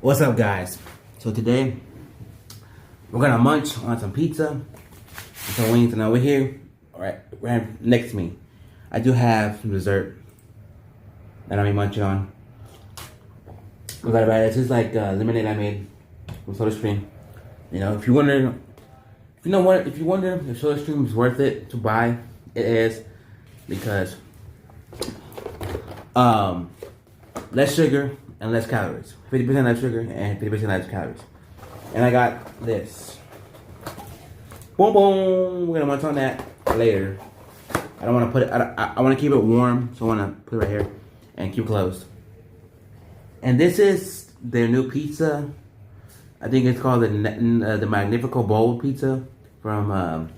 What's up, guys? So today we're gonna munch on some pizza and some wings, and over here, right next to me, I do have some dessert that I'm munching on. We got about it. This is like lemonade I made from SodaStream. You know, if you wonder if SodaStream is worth it to buy, it is, because less sugar and less calories. 50% less sugar and 50% less calories. And I got this. Boom, boom. We're gonna munch on that later. I don't want to put it. I want to keep it warm, so I want to put it right here and keep it closed. And this is their new pizza. I think it's called the Magnifico Bowl pizza from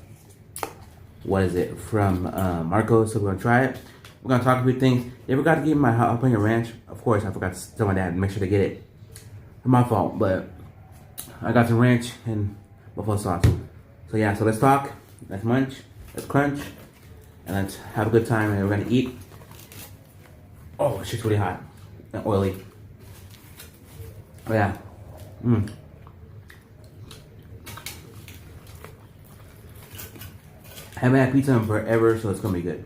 what is it? From Marco's. So we're gonna try it. We're gonna talk a few things. They forgot to give me my jalapeno ranch. Of course, I forgot to tell my dad to make sure to get it. It's my fault, but I got some ranch and buffalo sauce. So yeah, so let's talk, let's munch, let's crunch, and let's have a good time. And we're gonna eat. Oh, shit's really hot and oily. Oh yeah. I haven't had pizza in forever, so it's gonna be good.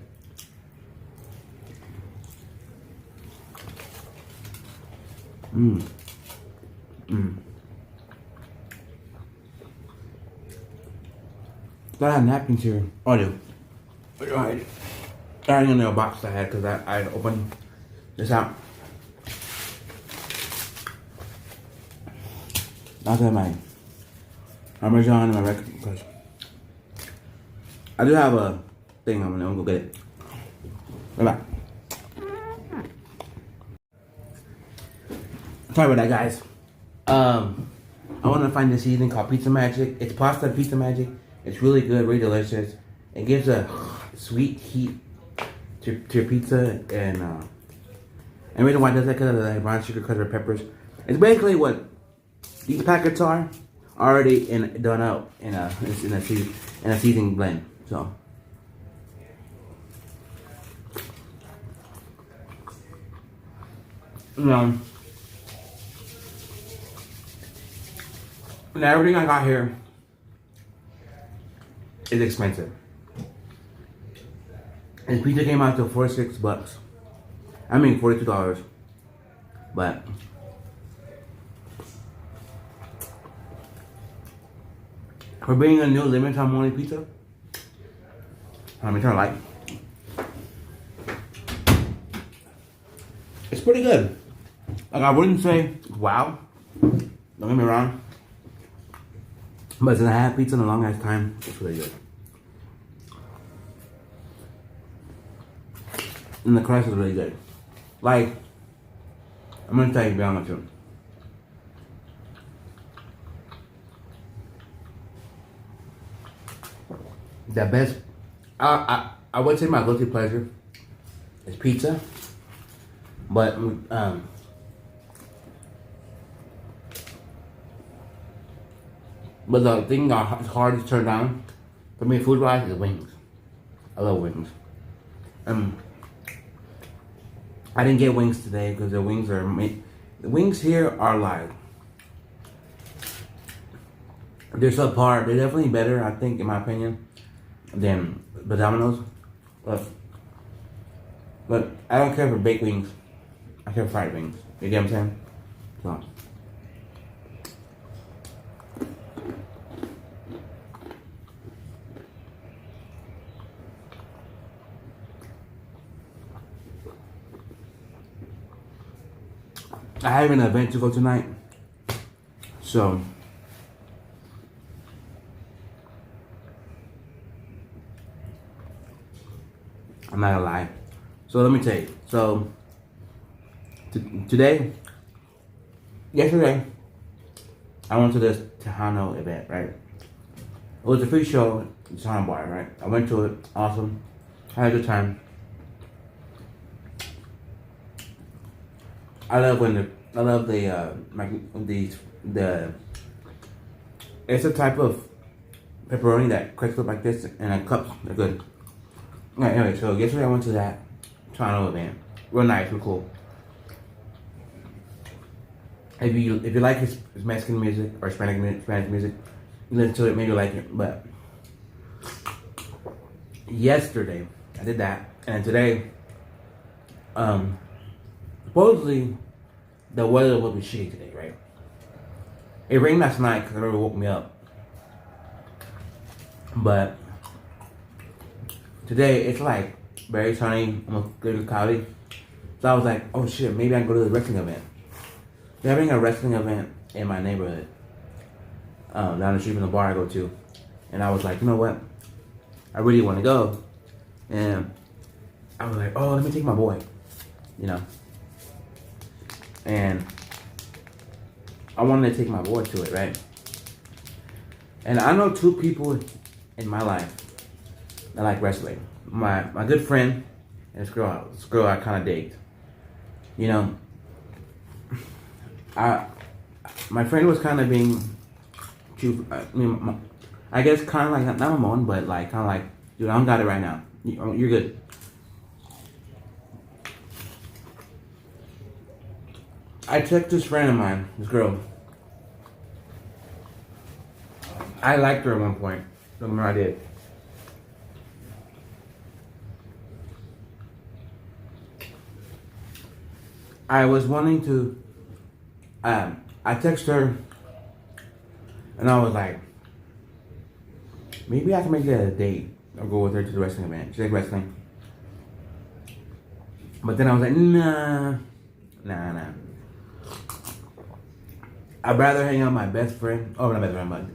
I have napkins here. Oh, I do. Alright. I don't know a box I had because I opened this out. Not that my Parmesan and my record, because I do have a thing. I'm gonna go get it. Right back. Sorry about that, guys. I want to find this seasoning called Pizza Magic. It's pasta Pizza Magic. It's really good, really delicious. It gives a sweet heat to your pizza, and the reason why it does that because of the brown sugar, because of the peppers. It's basically what these packets are already done out in a seasoning blend. So. Now everything I got here is expensive. And pizza came out to $46. I mean $42. But for being a new limited time only pizza, I'm gonna like. It's pretty good. Like, I wouldn't say wow. Don't get me wrong. But since I had pizza in a long ass time, it's really good. And the crust is really good. Like, I'm gonna tell you, be honest with you. The best, I would say my guilty pleasure is pizza. But the thing that's hard to turn down for me, food-wise, is wings. I love wings. I didn't get wings today because the wings here are like, they're subpar. They're definitely better, I think, in my opinion, than the Domino's. But I don't care for baked wings. I care for fried wings. You get what I'm saying? So. I have an event to go tonight, so I'm not gonna lie. So let me tell you. So yesterday, I went to this Tejano event, right? It was a free show at Tejano Bar, right? I went to it, awesome, had a good time. I love the it's a type of pepperoni that cracks up like this in a cup. They're good. Alright, anyway, so yesterday I went to that Toronto event. Real nice, real cool. if you like his Mexican music or Spanish music, you listen to it, maybe you like it. But yesterday I did that, and today, supposedly the weather will be shitty today, right? It rained last night because I remember woke me up, but today it's like very sunny, almost good and cloudy. So I was like, oh shit, maybe I can go to the wrestling event. They're having a wrestling event in my neighborhood, down the street from the bar I go to. And I was like, you know what? I really want to go. And I was like, oh, let me take my boy, you know. And I wanted to take my boy to it, right? And I know two people in my life that like wrestling. My good friend and this girl I kind of date. You know, my friend was kind of being I guess kind of like not a moan, but like kind of like, dude, I don't got it right now. You're good. I texted this friend of mine, this girl. I liked her at one point. Don't remember I did. I was wanting to. I texted her, and I was like, maybe I can make it a date or go with her to the wrestling event. She likes wrestling. But then I was like, nah. I'd rather hang out with my best friend. Oh, not best friend, but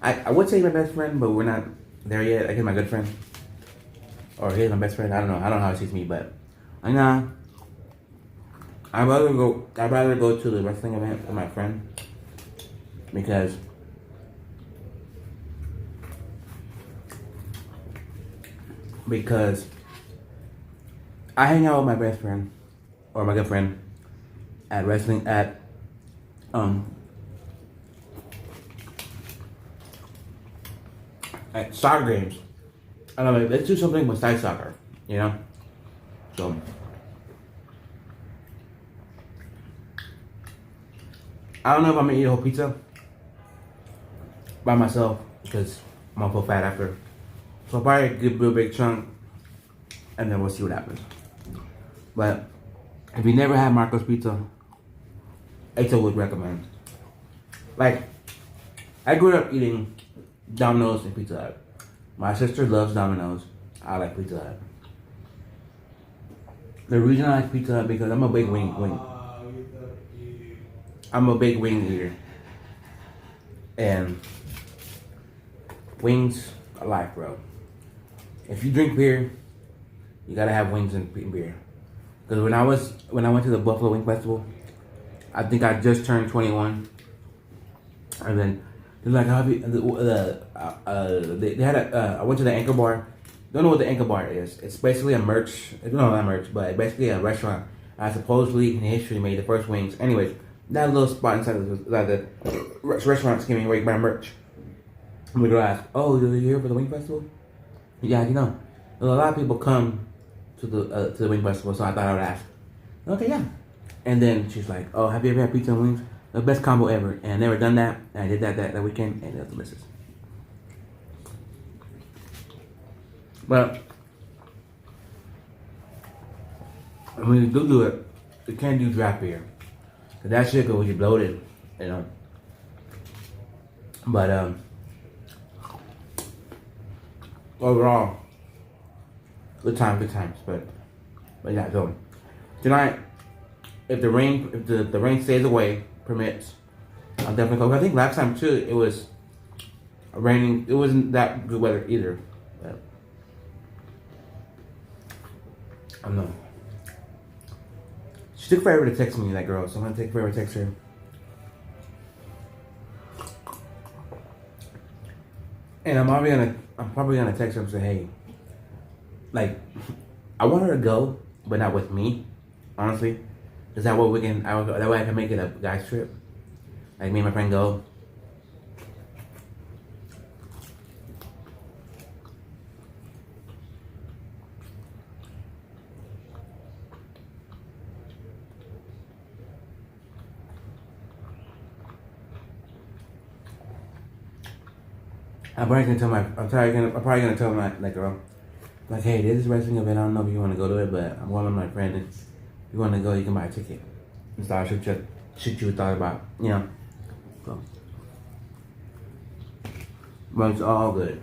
I would say my best friend, but we're not there yet. I guess my good friend. Or he's my best friend. I don't know how he sees me, but nah. I'd rather go to the wrestling event with my friend because I hang out with my best friend or my good friend at wrestling at soccer games. And I'm like, let's do something besides soccer, you know? So I don't know if I'm gonna eat a whole pizza by myself because I'm gonna feel fat after. So I'll probably give a real big chunk and then we'll see what happens. But if you never had Marco's Pizza, I would recommend. Like, I grew up eating Domino's and Pizza Hut. My sister loves Domino's. I like Pizza Hut. The reason I like Pizza Hut because I'm a big I'm a big wing eater. And wings are life, bro. If you drink beer, you gotta have wings and beer. Because when I went to the Buffalo Wing Festival, I think I just turned 21, and then they're like, they had I went to the Anchor Bar. Don't know what the Anchor Bar is. It's basically a merch. No, not merch, but basically a restaurant. Supposedly in history made the first wings. Anyways, that little spot inside the restaurant's giving away my merch. And the girl asked, "Oh, are you here for the Wing Festival?" Yeah, you know, a lot of people come to the Wing Festival, so I thought I would ask. Okay, yeah. And then she's like, "Oh, have you ever had pizza and wings? The best combo ever." And I never done that. And I did that weekend, and it was delicious. But when you do it, you can't do draft beer. Cause that shit goes you bloated, you know. But overall, good times. But yeah, so tonight, if the rain stays away, permits, I'll definitely go. I think last time too, it was raining. It wasn't that good weather either. But I don't know. She took forever to text me, that girl, so I'm gonna take forever to text her. And I'm probably gonna text her and say, hey, like, I want her to go, but not with me, honestly. Is that way that way I can make it a guy's trip? Like me and my friend go. I'm probably gonna tell my like girl, like, hey, this is a wrestling event. I don't know if you want to go to it, but I'm going with my friend. And if you want to go, you can buy a ticket. And so I shoot you a thought about, you know. So, but it's all good.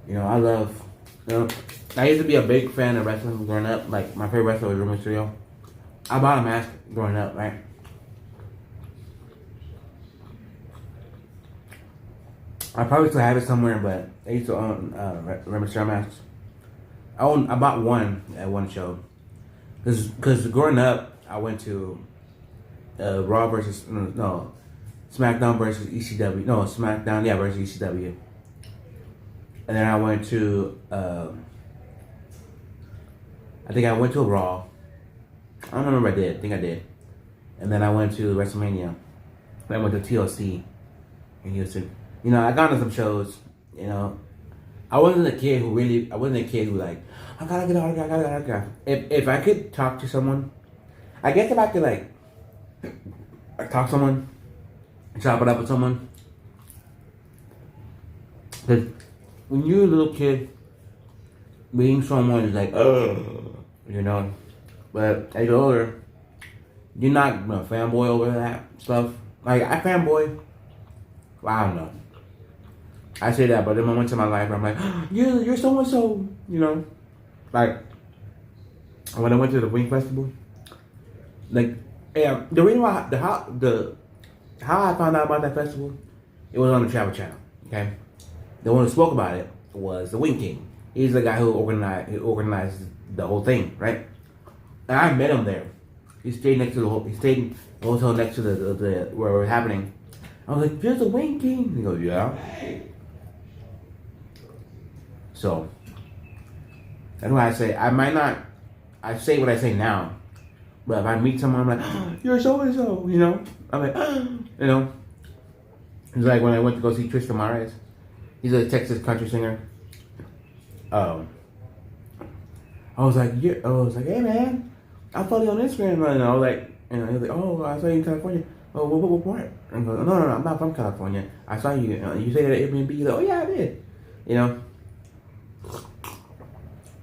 You know, I love. You know, I used to be a big fan of wrestling growing up. Like my favorite wrestler was Rey Mysterio. I bought a mask growing up, right? I probably still have it somewhere, but I used to own Rey Mysterio masks. I bought one at one show. Because growing up, I went to Raw versus no SmackDown versus ECW. No, SmackDown, yeah, versus ECW. And then I went to I think I went to a Raw. I don't remember if I did. I think I did. And then I went to WrestleMania. Then I went to TLC in Houston. You know, I got to some shows. You know, I wasn't a kid who like, I gotta get an autograph. If I could talk to someone, I guess if I could like talk to someone, chop it up with someone. Because when you're a little kid, meeting someone is like, you know. But as you're older, you're not a fanboy over that stuff. Like, I fanboy. Well, I don't know. I say that, but there are moments in my life where I'm like, you're so and so, you know. Like, when I went to the Wing Festival, like, yeah, the reason why how I found out about that festival, it was on the Travel Channel. Okay, the one who spoke about it was the Wing King. He's the guy who organized the whole thing, right? And I met him there. He stayed in the hotel next to the where it was happening. I was like, "There's the Wing King." He goes, "Yeah." So that's why I say I say what I say now, but if I meet someone, I'm like, "You're so and so," you know. I'm like, you know. It's like when I went to go see Tristan Mares. He's a Texas country singer. I was like, hey man, I follow you on Instagram, and I was like, he was like, oh, I saw you in California. Oh, what part? And I go, no, I'm not from California. I saw you. You say that at Airbnb. He's like, oh yeah, I did. You know.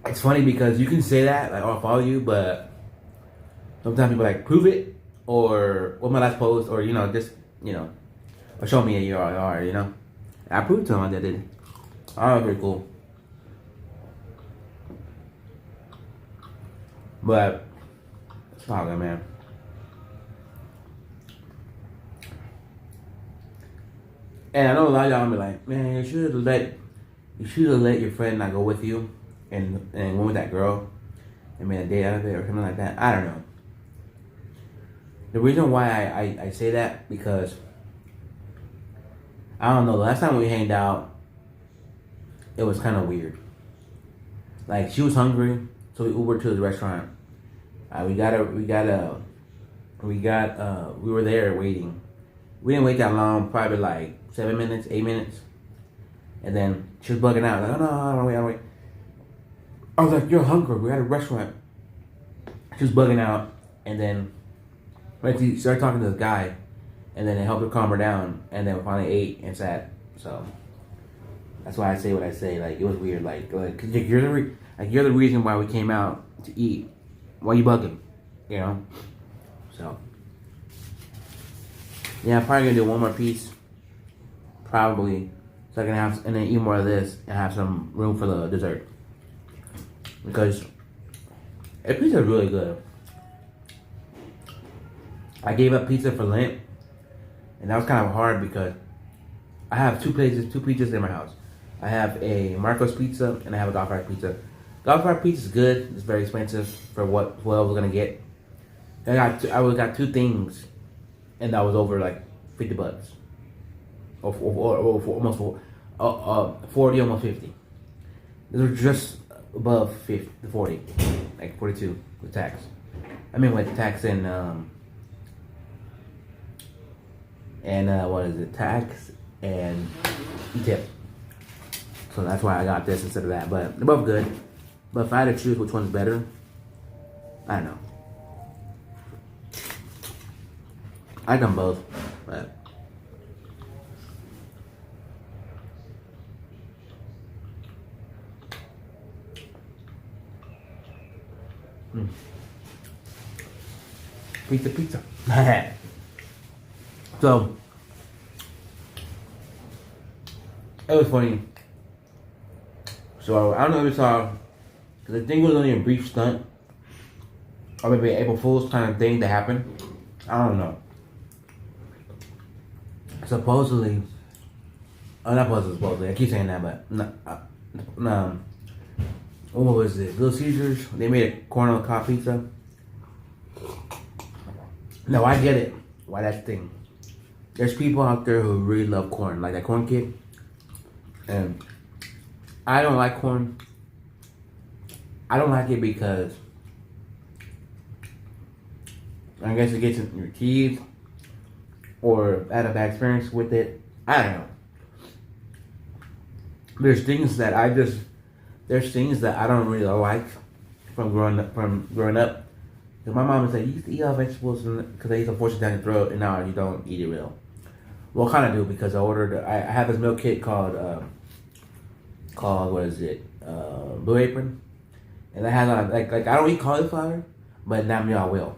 It's funny because you can say that, like, oh, I follow you, but sometimes people like prove it, or what my last post, or you know, just or show me a URL, you know. I proved to him that I did. Oh, very cool. But it's all good, man. And I know a lot of y'all be like, man, you should have let your friend not go with you and went with that girl and made a day out of it or something like that. I don't know. The reason why I say that, because I don't know, the last time we hanged out, it was kind of weird. Like, she was hungry, so we Ubered to the restaurant. We were there waiting. We didn't wait that long, probably like 7 minutes, 8 minutes. And then she was bugging out, like, oh no, I don't wait. I was like, you're hungry, we're at a restaurant. She was bugging out, and then she started talking to this guy, and then it helped her calm her down, and then we finally ate and sat. So that's why I say what I say. Like, it was weird. Like cause you're the reason why we came out to eat. Why you bugging? You know. So yeah, I'm probably gonna do one more piece, probably, so I can have and then eat more of this and have some room for the dessert, because the pizza is really good. I gave up pizza for Lent, and that was kind of hard because I have two pizzas in my house. I have a Marco's pizza and I have a Golf Fire pizza. Golf Fire pizza is good. It's very expensive for what I was gonna get. And I got two things, and that was over like $50, or almost 40, almost 50. These were just above 40, like 42 with tax. I mean with tax and what is it? Tax and tip. So that's why I got this instead of that. But they're both good. But if I had to choose which one's better, I don't know. I like them both, but Pizza. So, it was funny. So, I don't know if you saw, because the thing was only a brief stunt, or maybe an April Fool's kind of thing that happened. I don't know. Supposedly, not supposedly, I keep saying that, but no, what was it? Little Caesars, they made a corn on the cob pizza. No, I get it. Why that's the thing. There's people out there who really love corn, like that corn kid. And I don't like corn. I don't like it because I guess it gets in your teeth, or I had a bad experience with it. I don't know. There's things that I don't really like from growing up. Cause my mom would say, you used to eat all vegetables because they used to force it down your throat, and now you don't eat it real. Well, I kind of do, because I have this meal kit called what is it? Blue Apron, and I have like I don't eat cauliflower, but that meal I will.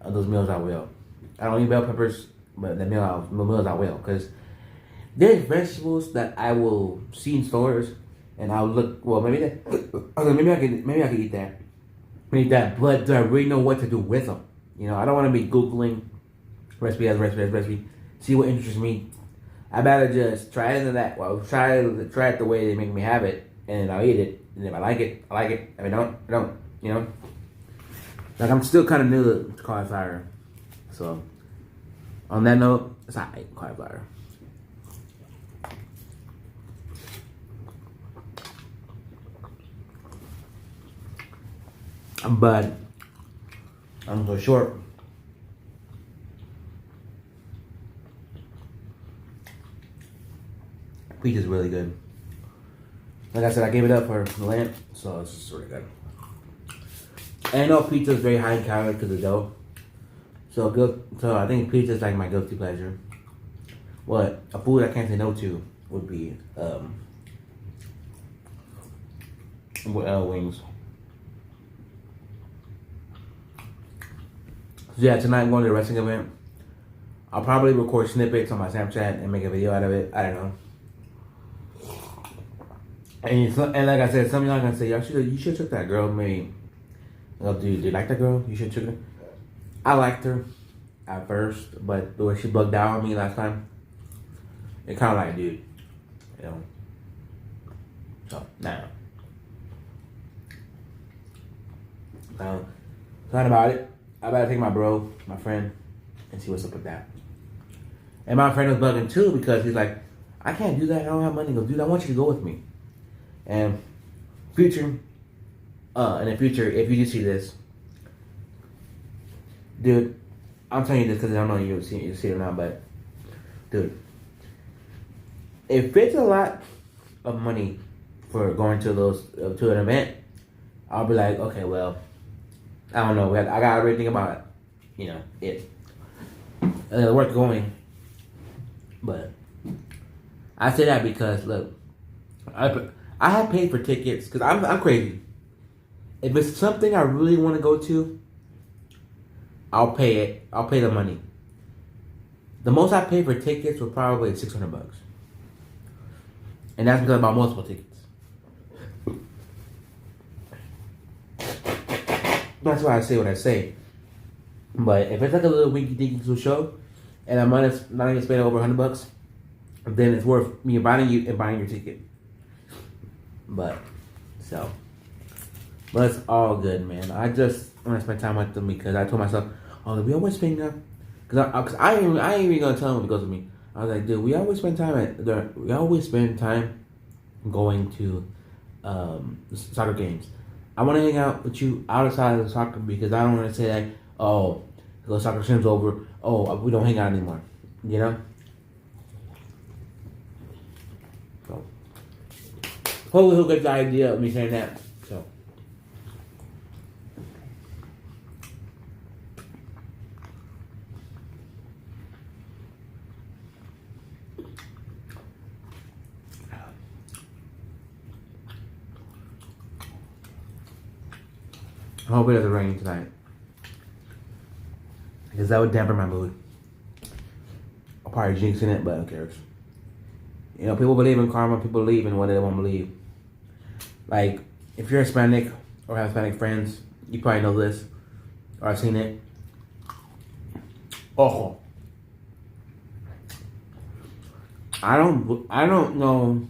Those meals I will. I don't eat bell peppers, but the meals I will, because there's vegetables that I will see in stores, and I'll look. Well, maybe I could eat that. But do I really know what to do with them? You know, I don't want to be Googling recipe, see what interests me. I better just try into that. Well, try it the way they make me have it, and I'll eat it. And if I like it, I like it. If I don't, I don't. You know, like I'm still kind of new to cauliflower. So, on that note, it's alright, cauliflower. But I'm so short. Pizza's really good. Like I said, I gave it up for the lamp, so it's just really good. And I know pizza is very high in calories because of dough. So I think pizza is like my guilty pleasure. What a food I can't say no to would be wings. So yeah, tonight I'm going to the wrestling event. I'll probably record snippets on my Snapchat and make a video out of it. I don't know. And like I said, some of y'all gonna say, you should took that girl. Maybe, do you like that girl? You should took her. I liked her at first, but the way she bugged out on me last time, it kind of like, dude, you know. So now, not about it. I better take my friend, and see what's up with that. And my friend was bugging too, because he's like, I can't do that. I don't have money. He goes, dude, I want you to go with me. And in the future, if you do see this, dude, I'm telling you this because I don't know you see it or not, but dude, if it's a lot of money for going to to an event, I'll be like, okay, well, I don't know. I gotta really think about it. You know, it's worth going. But I say that because look, I have paid for tickets because I'm crazy. If it's something I really want to go to, I'll pay it. I'll pay the money. The most I paid for tickets was probably $600, and that's because I bought multiple tickets. That's why I say what I say. But if it's like a little winky dinky show, and I'm not even spending over $100, then it's worth me inviting you and buying your ticket. But it's all good, man. I just want to spend time with them because I told myself, oh, we always spend time. Cause I ain't even gonna tell him to go with me. I was like, dude, we always spend time going to soccer games. I want to hang out with you outside of the soccer because I don't want to say like, oh, the soccer season's over. Oh, we don't hang out anymore. You know. So, hopefully he'll get the idea of me saying that. So. I hope it doesn't rain tonight. because that would dampen my mood. I'll probably jinx in it, but who cares? You know, people believe in karma. People believe in what they won't believe. Like, if you're Hispanic or have Hispanic friends, you probably know this or I've seen it. Ojo. I don't know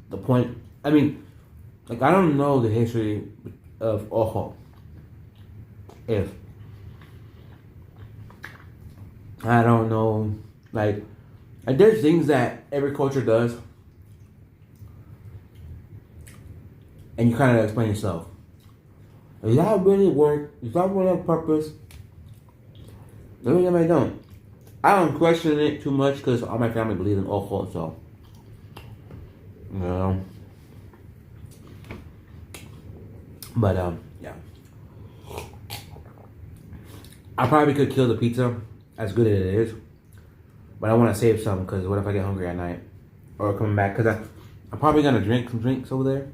the point. I mean, like, I don't know the history of ojo. If I don't know, like there's things that every culture does, and you kind of explain yourself. Does that really work? Does that really have purpose? Maybe I don't. I don't question it too much because all my family believes in ojo, so you know. But yeah. I probably could kill the pizza, as good as it is. But I want to save some, because what if I get hungry at night? Or coming back, because I'm probably going to drink some drinks over there.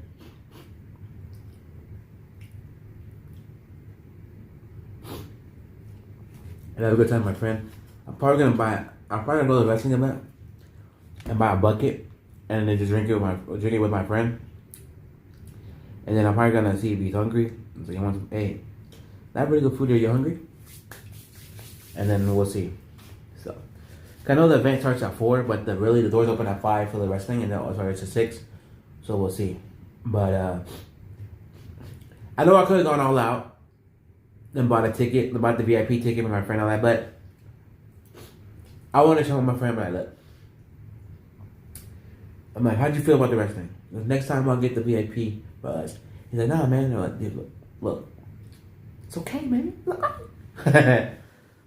And have a good time with my friend. I'm probably going to go to the wrestling event and buy a bucket and then just drink it with my friend. And then I'm probably going to see if he's hungry. So he wants, hey, that really good food here, you hungry? And then we'll see. So, I know the event starts at 4, but the doors open at 5 for the wrestling, and then it starts at 6. So we'll see. But I know I could have gone all out and bought the VIP ticket with my friend and all that, but I want to show my friend, like, look. I'm like, how'd you feel about the wrestling? Next time I'll get the VIP for us. He's like, nah, man. I'm like, dude, look. It's okay, man.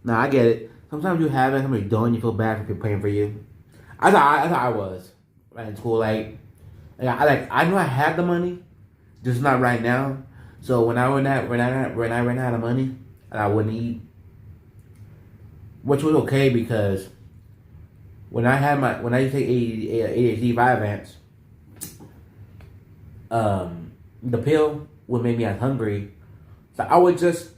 Nah, I get it. Sometimes you have it, somebody's doing, you feel bad for people paying for you. I thought I was right in school. Like I know I had the money, just not right now. So when I ran out of money and I wouldn't eat, which was okay because when I used to take ADHD Vyvanse, the pill would make me hungry, so I would just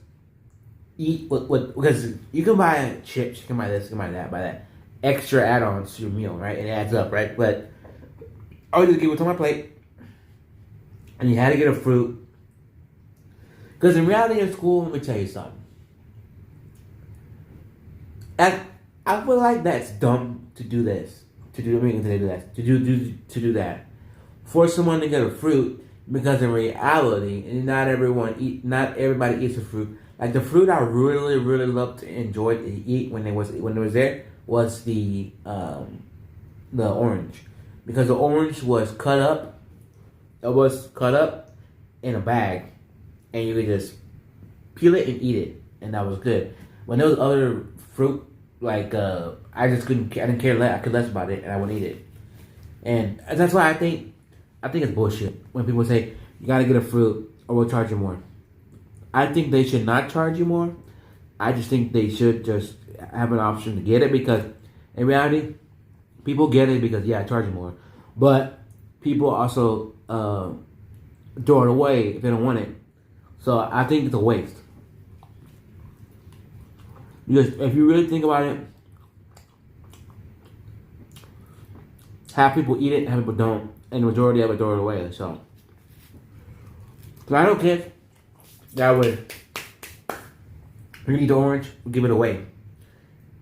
eat because you can buy chips, you can buy this, you can buy that extra add-ons to your meal, right? It adds up, right? But I would just give it to my plate, and you had to get a fruit. Because in reality, in school, let me tell you something. I feel like that's dumb to do this, to do that. Force someone to get a fruit because in reality, not everybody eats a fruit. Like the fruit I really, really loved to enjoy to eat when it was there was the orange, because the orange was cut up. It was cut up in a bag, and you could just peel it and eat it, and that was good. When there was other fruit, like I didn't care less. I could less about it, and I wouldn't eat it. And that's why I think it's bullshit when people say you gotta get a fruit or we'll charge you more. I think they should not charge you more. I just think they should just have an option to get it, because in reality, people get it because, yeah, I charge you more. But people also throw it away if they don't want it. So I think it's a waste. Because if you really think about it, half people eat it, half people don't. And the majority of it throw it away. So I don't care. That way, if you eat the orange, we'll give it away.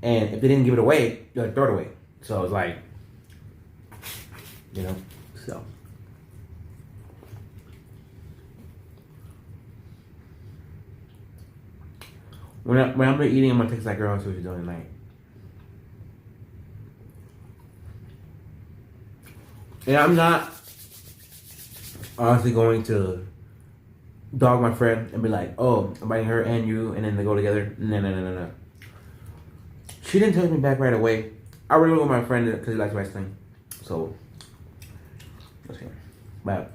And if they didn't give it away, you'll throw it away. So it's like, you know, so. When I'm eating, I'm gonna text that girl and see what she's doing tonight. And I'm not honestly going to dog my friend and be like, oh, I'm inviting her and you, and then they go together. No. She didn't text me back right away. I already went with my friend because he likes wrestling. So, let's see. But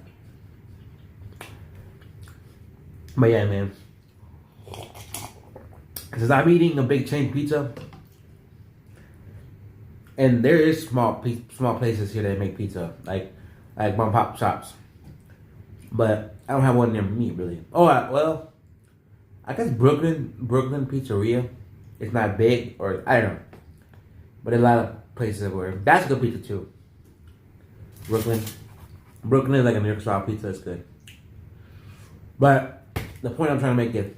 yeah, man. Since I'm eating a big chain pizza, and there is small places here that make pizza, like mom and pop shops. But I don't have one near me, really. Oh, well, I guess Brooklyn Pizzeria it's not big, or I don't know. But there's a lot of places where that's good pizza too. Brooklyn is like a New York style pizza. It's good. But the point I'm trying to make is,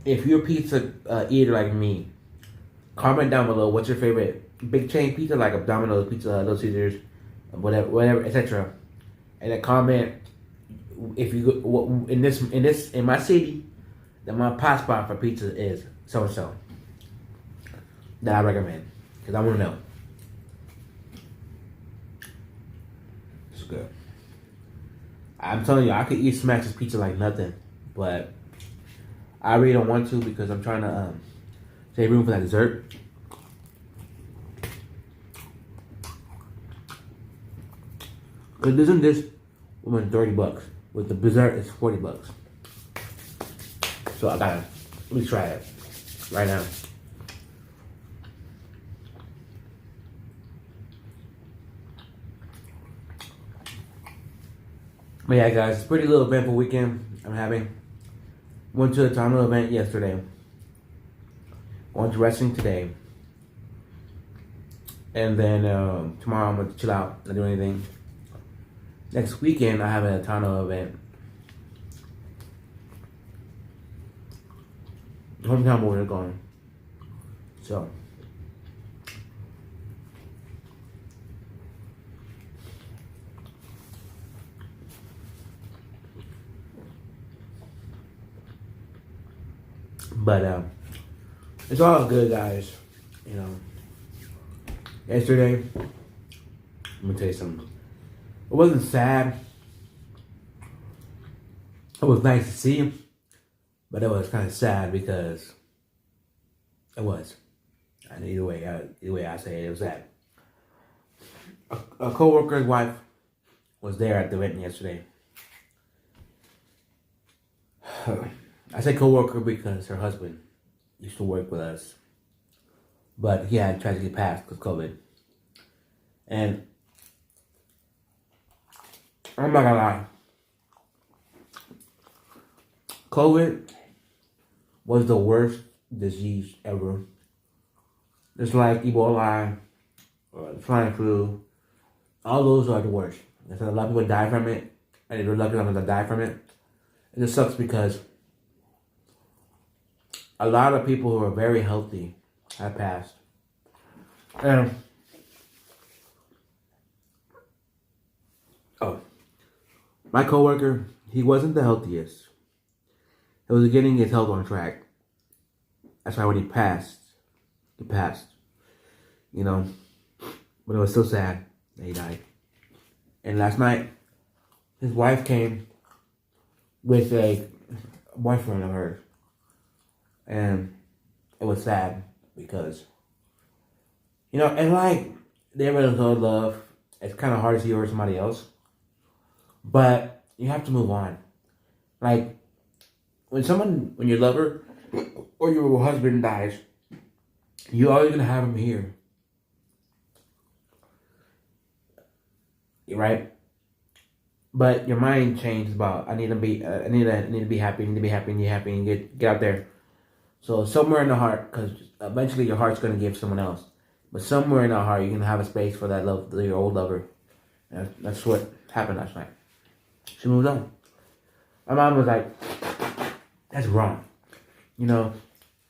if you're a pizza eater like me, comment down below what's your favorite big chain pizza, like a Domino's Pizza, Little Caesars, whatever, etc. And then comment if you go, in my city, that my pot spot for pizza is so and so that I recommend, because I want to know. It's good. I'm telling you, I could eat Smash's pizza like nothing, but I really don't want to because I'm trying to save room for that dessert. Because isn't this woman $30? With the dessert, it's $40. So let me try it right now. But yeah, guys, it's a pretty little eventful weekend I'm having. Went to a Toronto event yesterday. Went to wrestling today. And then tomorrow I'm going to chill out, not do anything. Next weekend I have a Toronto event. Hometown boys are going. So. But it's all good, guys. You know. Yesterday, let me tell you something. It wasn't sad. It was nice to see him, but it was kind of sad because it was. And either way I say it was sad. A co-worker's wife was there at the event yesterday. I say co-worker because her husband used to work with us, but he had tried to get passed because COVID. And I'm not gonna lie, COVID was the worst disease ever. It's like Ebola or swine flu. All those are the worst. There's a lot of people die from it, and they're lucky enough to die from it. It just sucks because a lot of people who are very healthy have passed. And my coworker, he wasn't the healthiest. He was getting his health on track. That's why when he passed. You know, but it was so sad that he died. And last night, his wife came with a boyfriend of hers. And it was sad because, you know, and like, they really love. It's kind of hard to see over somebody else. But you have to move on. Like, when your lover or your husband dies, you're always gonna have him here. Right? But your mind changes about I need to be happy, and get out there. So somewhere in the heart, because eventually your heart's gonna give someone else. But somewhere in the heart, you're gonna have a space for that love, your old lover. And that's what happened last night. She moved on. My mom was like, "That's wrong. You know,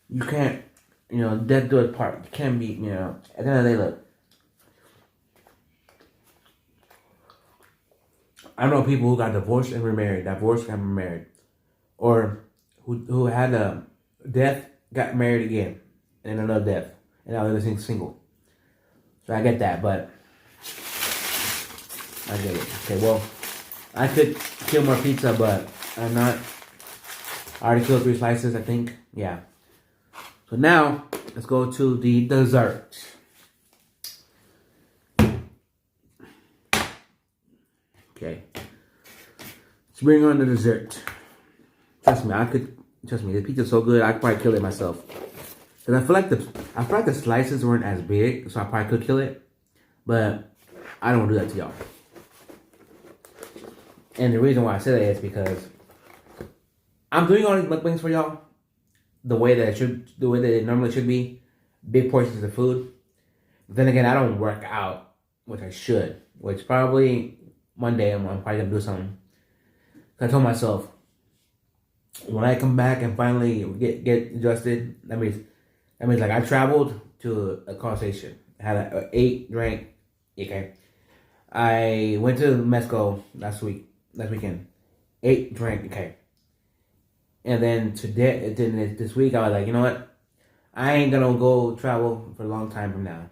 you can't. You know, death do us part. You can't be. You know, at the end of the day, look. I know people who got divorced and remarried, or who had a death, got married again, and another death, and now they're living single. So I get that, but I get it. Okay, well, I could kill more pizza, but I'm not. I already killed 3 slices, I think. Yeah. So now, let's go to the dessert. Okay. Let's bring on the dessert. Trust me, the pizza's so good, I could probably kill it myself. Cause I feel like the slices weren't as big, so I probably could kill it. But I don't want to do that to y'all. And the reason why I say that is because I'm doing all these mukbangs for y'all, the way that it normally should be, big portions of food. But then again, I don't work out, which I should. Which probably one day I'm probably gonna do something. I told myself when I come back and finally get adjusted, that means like I traveled to a car station, had a 8 drink. Okay, I went to Mexico last weekend, 8 drink. Okay, and then this week I was like, you know what, I ain't gonna go travel for a long time from now.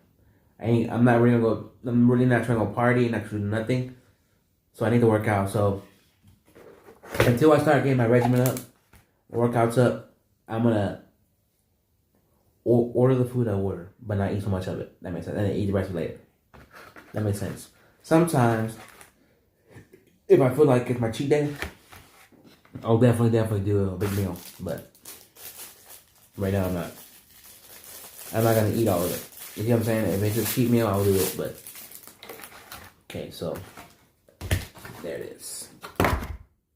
I'm not really gonna go. I'm really not trying to go party, not to do nothing. So I need to work out. So until I start getting my regimen up, workouts up, I'm gonna order the food I order, but not eat so much of it. That makes sense. And then eat the rest of it later. That makes sense. Sometimes, if I feel like it's my cheat day, I'll definitely do a big meal. But right now I'm not. I'm not gonna eat all of it. You see what I'm saying? If it's a cheat meal, I'll do it. But okay, so there it is.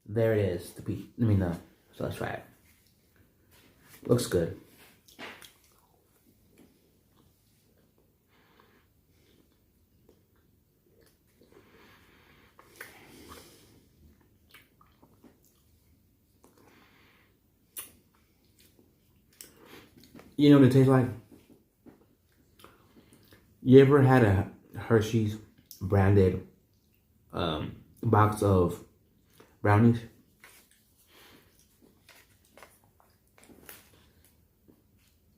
There it is. Let me know. So let's try it. Looks good. You know what it tastes like? You ever had a Hershey's branded box of brownies?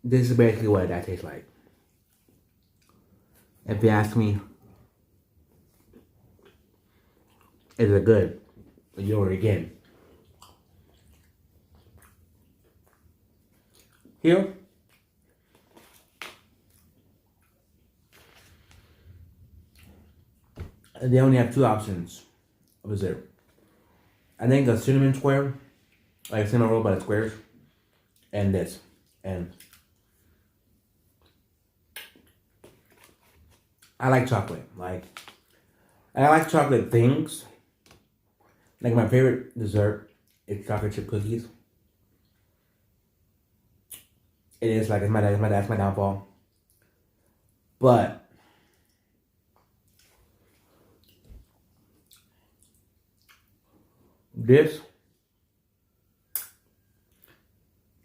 This is basically what that tastes like. If you ask me, is it good? You order again. Here, they only have 2 options of dessert. I think a cinnamon square, like a cinnamon roll, but it's squares, and this, and I like chocolate. I like chocolate things. Like my favorite dessert is chocolate chip cookies. It is like that's my downfall. But this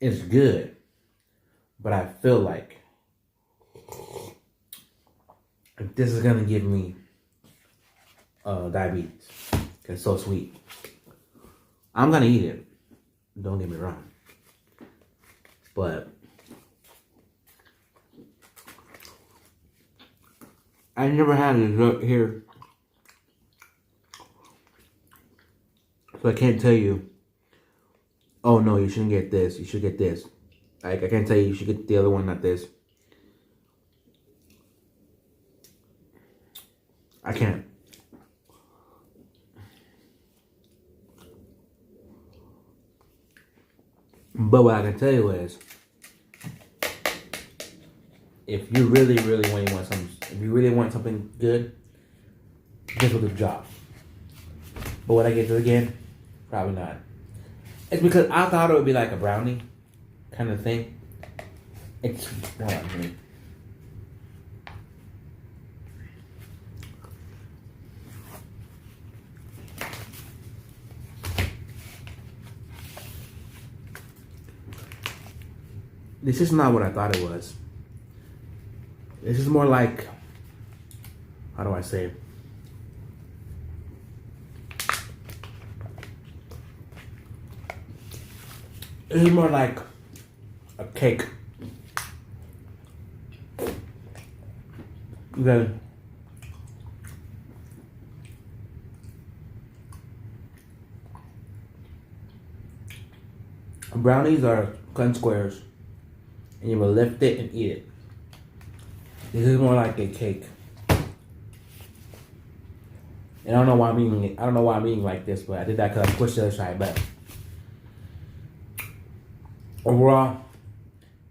is good. But I feel like if this is gonna give me diabetes, cause it's so sweet, I'm gonna eat it. Don't get me wrong, but I never had a dessert here, so I can't tell you, oh no, you shouldn't get this, you should get this. Like, I can't tell you should get the other one, not this. I can't. But what I can tell you is, if you really want something good, this will do the job. But would I get it again? Probably not. It's because I thought it would be like a brownie kind of thing. It's not like me. This is not what I thought it was. This is more like, how do I say it? This is more like a cake. Then brownies are cut in squares, and you will lift it and eat it. This is more like a cake. And I don't know why I'm eating like this, but I did that because I pushed the other side back. Overall,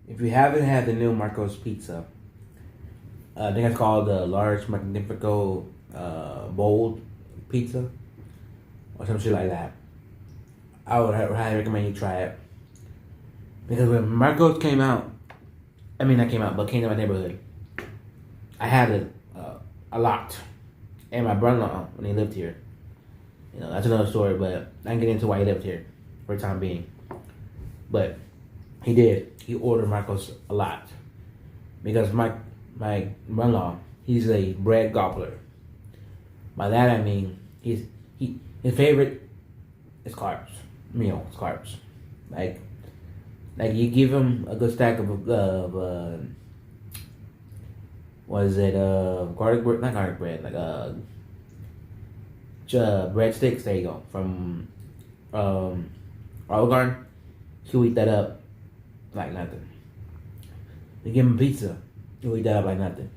if you haven't had the new Marco's Pizza, I think it's called the Large Magnifico Bold Pizza or some shit like that. I would highly recommend you try it. Because when Marcos came out, I mean not came out, but came to my neighborhood, I had it a lot. And my brother-in-law, when he lived here, you know, that's another story, but I can get into why he lived here for the time being. But he did. He ordered Marcos a lot. Because my brother-in-law, he's a bread gobbler. By that I mean his favorite is carbs. Meals, carbs. Like you give him a good stack of what is it? Garlic bread, not garlic bread, like breadsticks. There you go. From Olive Garden. He'll eat that up like nothing. They give him pizza. He'll eat that up like nothing.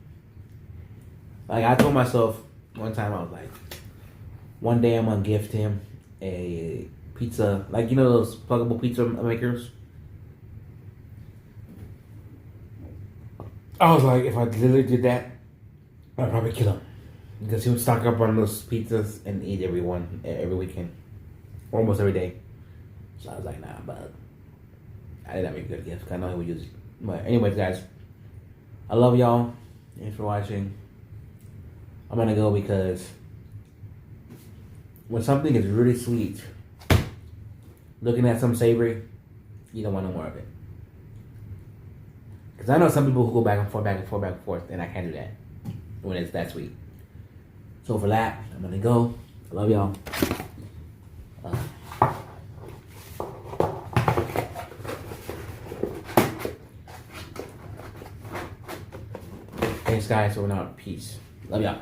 Like I told myself one time, I was like, one day I'm gonna gift him a pizza, like you know those pluggable pizza makers. I was like, if I literally did that, I'd probably kill him. Because he would stock up on those pizzas and eat every weekend. Almost every day. So I was like, nah, but I did not make a good gift. I know he would use it. But anyways, guys, I love y'all. Thanks for watching. I'm gonna go because when something is really sweet, looking at some savory, you don't want no more of it. Because I know some people who go back and forth, back and forth, back and forth, and I can't do that when it's that sweet. So for that, I'm gonna go. I love y'all. Thanks, guys. So we're out. Peace. Love y'all.